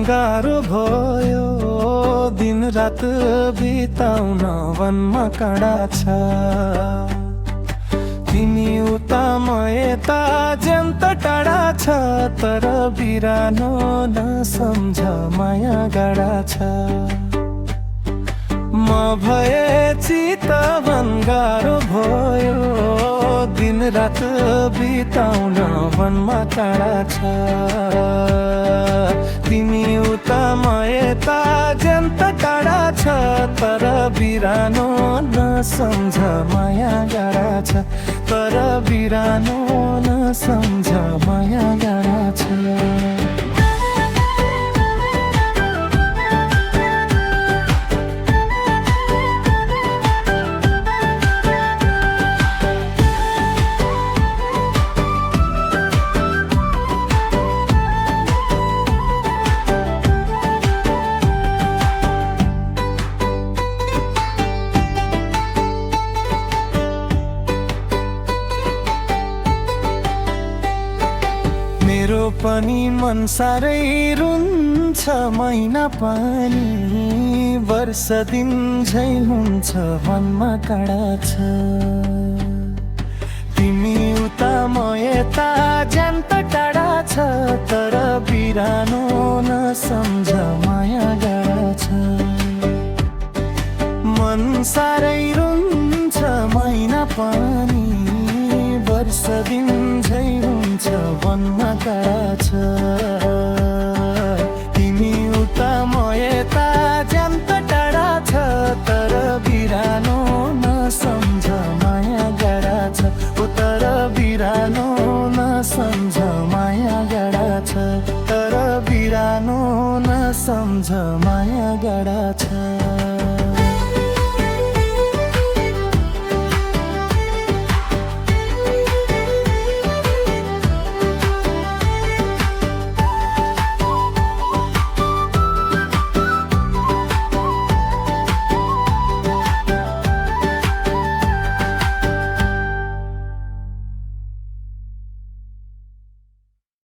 गाह्रो भयो, दिन रात बिताउन वनमा काँडा छ। तिमी उता म यता ज्यान्त टाढा छ, तर बिरानो नसम्झ माया गाडा छ। म भए चितवन गाह्रो भयो, दिन रात बिताउन वनमा टाढा छ। तिमी उता म यता ज्यान्त टाढा छ, तर बिरानो नसम्झ माया गाडा छ। तर बिरानो नसम्झ माया गाडा छ। मेरो पनि मन साह्रै रुन्छ, महिना पनि वर्ष दिन झै हुन्छ वनमा काँडा छ। तिमी उता म यता ज्यान्त टाढा छ, तर बिरानो नसम्झ माया गाडा छ। मन साह्रै रुन्छ, महिना पनि वर्ष दिन झै हुन्छ वनमा काँडा छ। तिमी उता म यता ज्यान्त टाढा छ, तर बिरानो नसम्झ माया गाडा छ। तर बिरानो नसम्झ माया गाडा छ। तर बिरानो नसम्झ माया गाडा छ।